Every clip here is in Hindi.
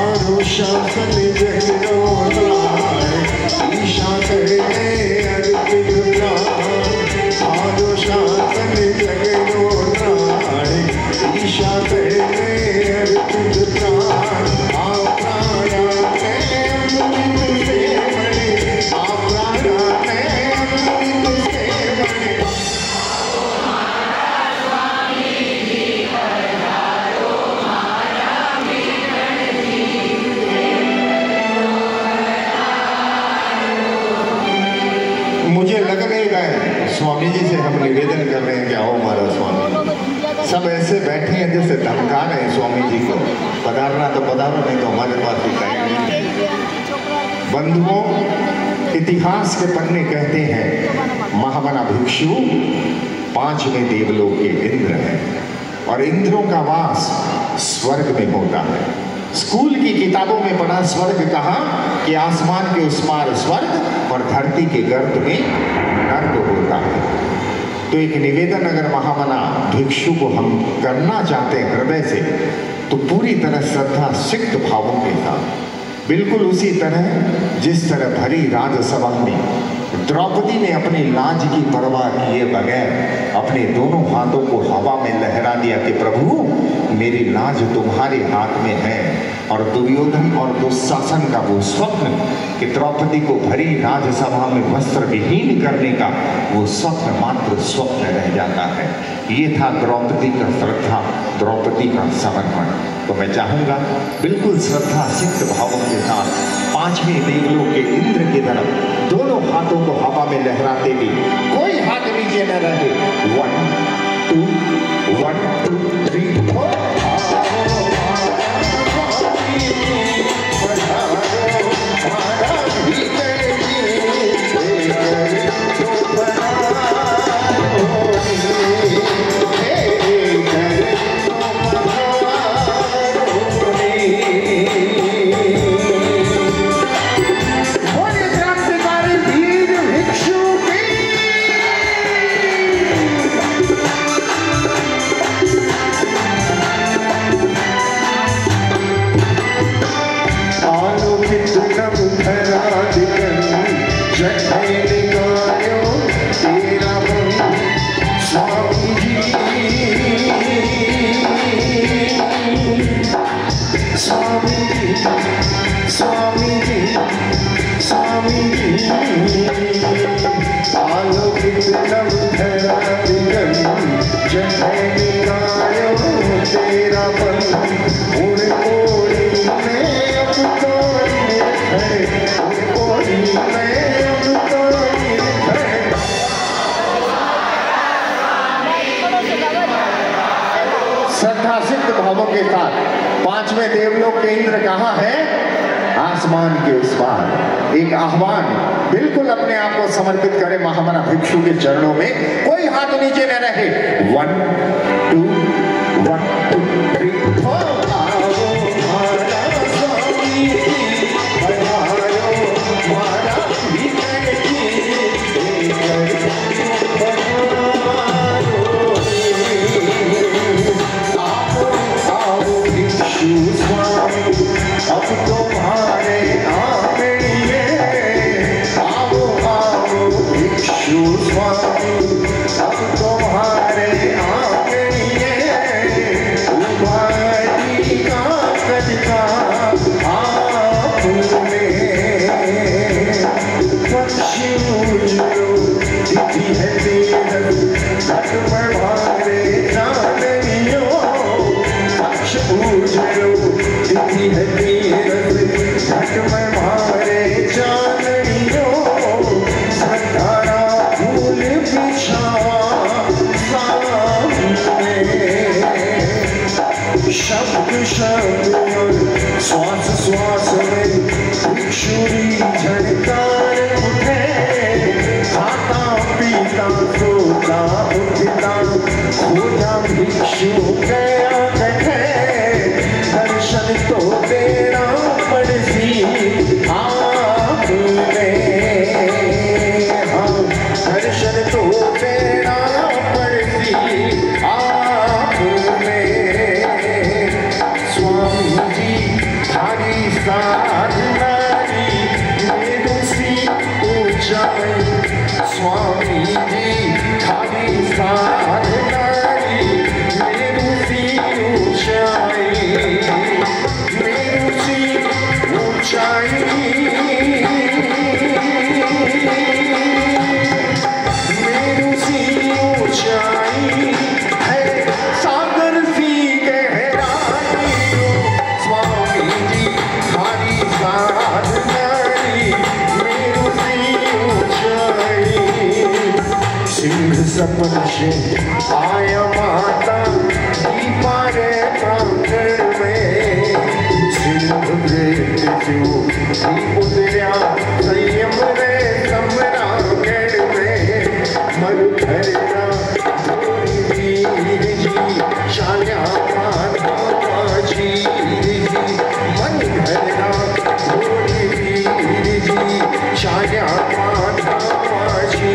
अनुशासन जगनो प्राण ईशा करने अर्पित प्राण अनुशासन जगनो प्राण ईशा करने अर्पित प्राण आप प्राणाते अमृत से बड़े आप प्राणाते अमृत से बड़े मुझे लग नहीं रहा है स्वामी जी से हम निवेदन कर रहे हैं कि आओ हमारा स्वामी। सब ऐसे बैठे हैं जैसे धमका रहे हैं स्वामी जी को, पधारना तो पधारो, नहीं तो हमारे पास भी टाइम नहीं। बंधुओं, इतिहास के पन्ने कहते हैं महामना भिक्षु 5वें देवलोक के इंद्र हैं और इंद्रों का वास स्वर्ग में होता है। स्कूल की किताबों में पढ़ा स्वर्ग कहा कि आसमान के उस पार स्वर्ग और धरती के गर्त में नर्क होता है। तो एक निवेदन अगर महामना भिक्षु को हम करना चाहते हैं हृदय से, तो पूरी तरह श्रद्धा सिक्त भावों के साथ, बिल्कुल उसी तरह जिस तरह भरी राजसभा में द्रौपदी ने अपनी लाज की परवाह किए बगैर अपने दोनों हाथों को हवा में लहरा दिया कि प्रभु मेरी लाज तुम्हारे हाथ में है। और दुर्योधन और दुशासन का वो स्वप्न कि द्रौपदी को भरी राजसभा में वस्त्र विहीन करने का वो स्वप्न मात्र स्वप्न रह जाता है। ये था द्रौपदी का श्रद्धा, द्रौपदी का समर्पण। तो मैं चाहूंगा बिल्कुल श्रद्धा सिक्त भावों के साथ 5वें देवलोक के इंद्र की तरफ दोनों हाथों को हवा में लहराते हुए, कोई हाथ नीचे न रहे। 1 2 1 2 3 4 भावों के साथ 5वें देवलोक के इंद्र कहाँ है? आसमान के उस पार। एक आह्वान, बिल्कुल अपने आप को समर्पित करें महामना भिक्षु के चरणों में, कोई हाथ नीचे न रहे। 1 2 1 2 3 4 अब तुम्हारे आंगन आओ आओ भिक्षु स्वामी, अब तुम्हारे आंगन सपन से आया माता दीपारे प्रांगण में सिंह भेद जो उतरिया संयम रे सम्रांगण में मरुधरा वीर जी शाया माता जी मरुधरा वीर जी शाया माता जी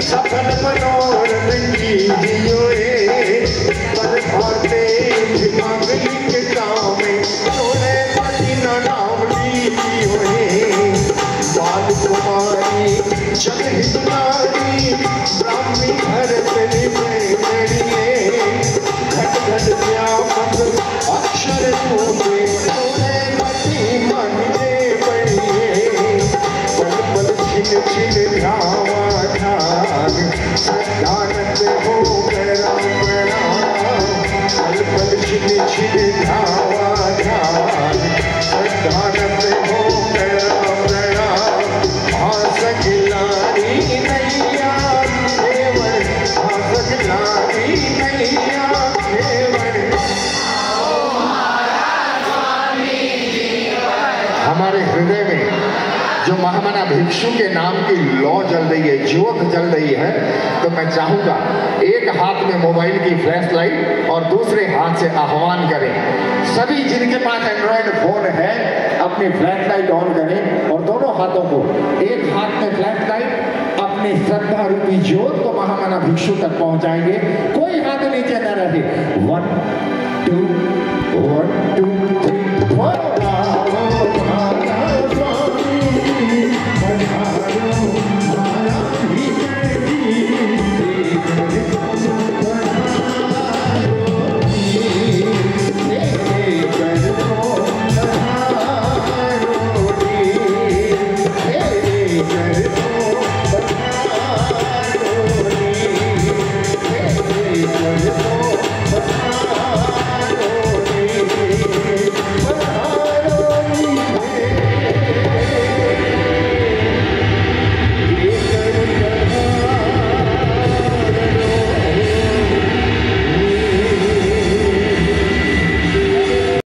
सफल मनोरथ कीजियो पर भाते मांगलिक कामे सोने पति नाम लीजियो बाल कुमारी जग हितकारी ब्राह्मी भरत निमड़िए घट घट व्यापक अक्षर तूने सोने पति मांगे पड़िए पल पल छिन छिन ध्यावा सदानंद हो प्रणाम पल पल छिन छिन ध्यावा सदानंद हो प्रणाम सकलारी नैया केवल सकलारी नैया केवल। हमारे हृदय में जो महामना भिक्षु के नाम की लौ जल रही है, ज्योत जल रही है, तो मैं चाहूंगा एक हाथ में मोबाइल की फ्लैश लाइट और दूसरे हाथ से आह्वान करें। सभी जिनके पास एंड्रॉयड फोन है अपनी फ्लैश लाइट ऑन करें और दोनों हाथों को एक हाथ में फ्लैश लाइट अपनी श्रद्धा रूपी ज्योत को महामना भिक्षु तक पहुंचाएंगे। कोई हाथ नीचे न रहे। 1 2